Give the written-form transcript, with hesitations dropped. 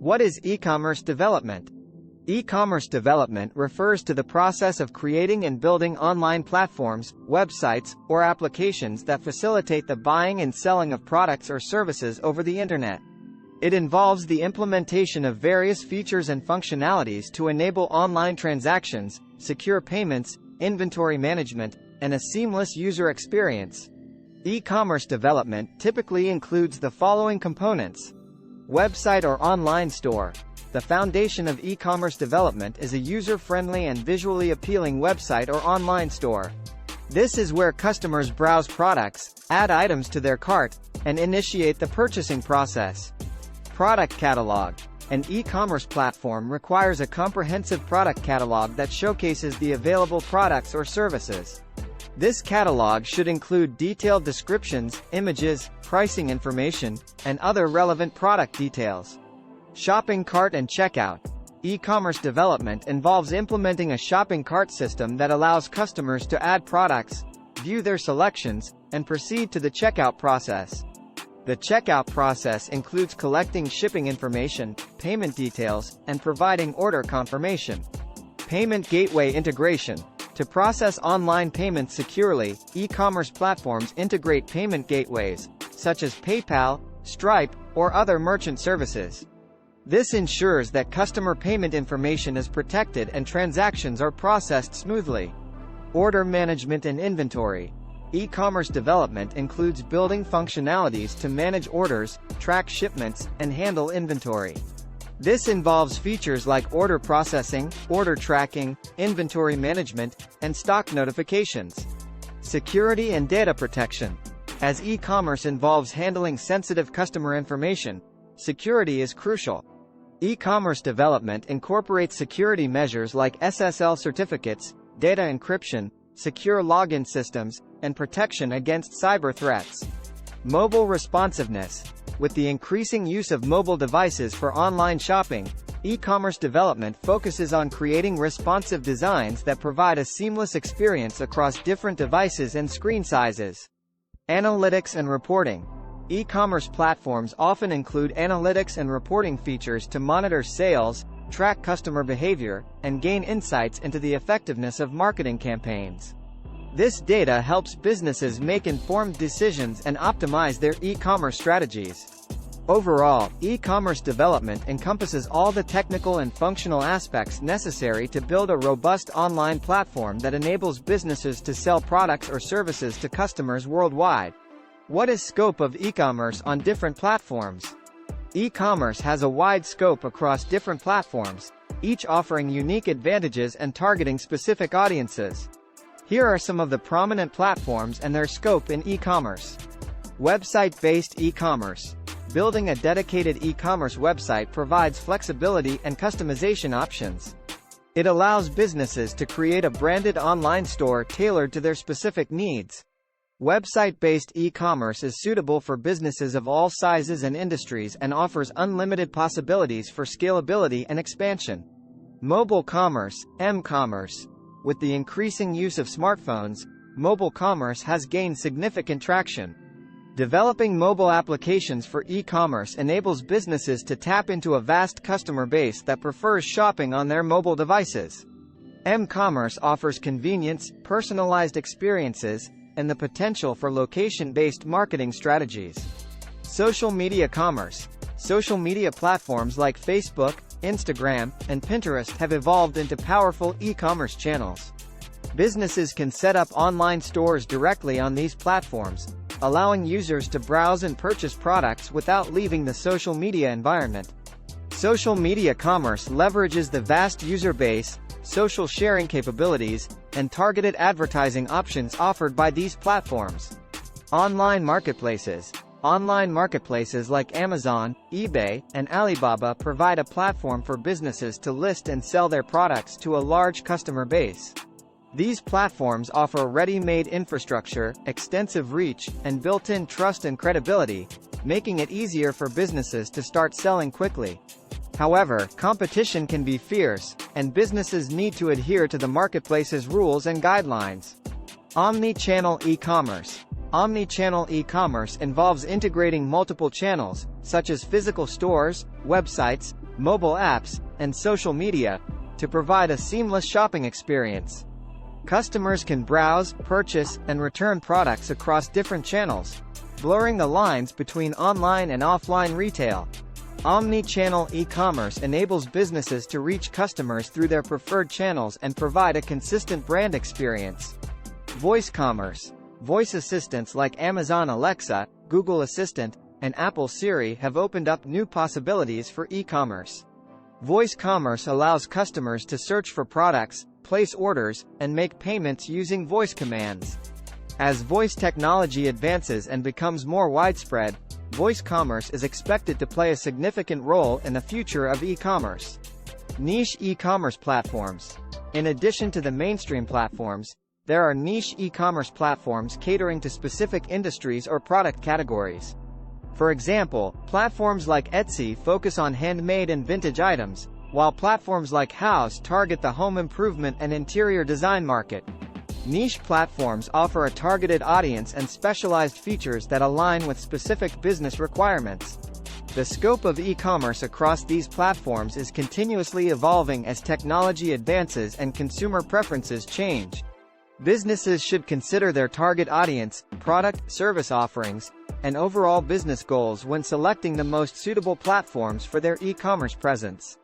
What is e-commerce development? E-commerce development refers to the process of creating and building online platforms, websites, or applications that facilitate the buying and selling of products or services over the Internet. It involves the implementation of various features and functionalities to enable online transactions, secure payments, inventory management, and a seamless user experience. E-commerce development typically includes the following components. Website or online store. The foundation of e-commerce development is a user-friendly and visually appealing website or online store. This is where customers browse products, add items to their cart, and initiate the purchasing process. Product catalog. An e-commerce platform requires a comprehensive product catalog that showcases the available products or services. This catalog should include detailed descriptions, images, pricing information, and other relevant product details. Shopping cart and checkout. E-commerce development involves implementing a shopping cart system that allows customers to add products, view their selections, and proceed to the checkout process. The checkout process includes collecting shipping information, payment details, and providing order confirmation. Payment gateway integration. To process online payments securely, e-commerce platforms integrate payment gateways, such as PayPal, Stripe, or other merchant services. This ensures that customer payment information is protected and transactions are processed smoothly. Order management and inventory. E-commerce development includes building functionalities to manage orders, track shipments, and handle inventory. This involves features like order processing, order tracking, inventory management, and stock notifications. Security and data protection. As e-commerce involves handling sensitive customer information, security is crucial. E-commerce development incorporates security measures like SSL certificates, data encryption, secure login systems, and protection against cyber threats. Mobile responsiveness. With the increasing use of mobile devices for online shopping, e-commerce development focuses on creating responsive designs that provide a seamless experience across different devices and screen sizes. Analytics and reporting. E-commerce platforms often include analytics and reporting features to monitor sales, track customer behavior, and gain insights into the effectiveness of marketing campaigns. This data helps businesses make informed decisions and optimize their e-commerce strategies. Overall, e-commerce development encompasses all the technical and functional aspects necessary to build a robust online platform that enables businesses to sell products or services to customers worldwide. What is scope of e-commerce on different platforms? E-commerce has a wide scope across different platforms, each offering unique advantages and targeting specific audiences. Here are some of the prominent platforms and their scope in e-commerce. Website-based e-commerce. Building a dedicated e-commerce website provides flexibility and customization options. It allows businesses to create a branded online store tailored to their specific needs. Website-based e-commerce is suitable for businesses of all sizes and industries and offers unlimited possibilities for scalability and expansion. Mobile commerce, m-commerce. With the increasing use of smartphones, mobile commerce has gained significant traction. Developing mobile applications for e-commerce enables businesses to tap into a vast customer base that prefers shopping on their mobile devices. M-commerce offers convenience, personalized experiences, and the potential for location-based marketing strategies. Social media commerce. Social media platforms like Facebook, Instagram, and Pinterest have evolved into powerful e-commerce channels. Businesses can set up online stores directly on these platforms, allowing users to browse and purchase products without leaving the social media environment. Social media commerce leverages the vast user base, social sharing capabilities, and targeted advertising options offered by these platforms. Online marketplaces. Online marketplaces like Amazon, eBay, and Alibaba provide a platform for businesses to list and sell their products to a large customer base. These platforms offer ready-made infrastructure, extensive reach, and built-in trust and credibility, making it easier for businesses to start selling quickly. However, competition can be fierce, and businesses need to adhere to the marketplace's rules and guidelines. Omni-channel e-commerce. Omni-channel e-commerce involves integrating multiple channels, such as physical stores, websites, mobile apps, and social media, to provide a seamless shopping experience. Customers can browse, purchase, and return products across different channels, blurring the lines between online and offline retail. Omni-channel e-commerce enables businesses to reach customers through their preferred channels and provide a consistent brand experience. Voice commerce. Voice assistants like Amazon Alexa, Google Assistant, and Apple Siri have opened up new possibilities for e-commerce. Voice commerce allows customers to search for products, place orders, and make payments using voice commands. As voice technology advances and becomes more widespread, voice commerce is expected to play a significant role in the future of e-commerce. Niche e-commerce platforms. In addition to the mainstream platforms, there are niche e-commerce platforms catering to specific industries or product categories. For example, platforms like Etsy focus on handmade and vintage items, while platforms like Houzz target the home improvement and interior design market. Niche platforms offer a targeted audience and specialized features that align with specific business requirements. The scope of e-commerce across these platforms is continuously evolving as technology advances and consumer preferences change. Businesses should consider their target audience, product, service offerings, and overall business goals when selecting the most suitable platforms for their e-commerce presence.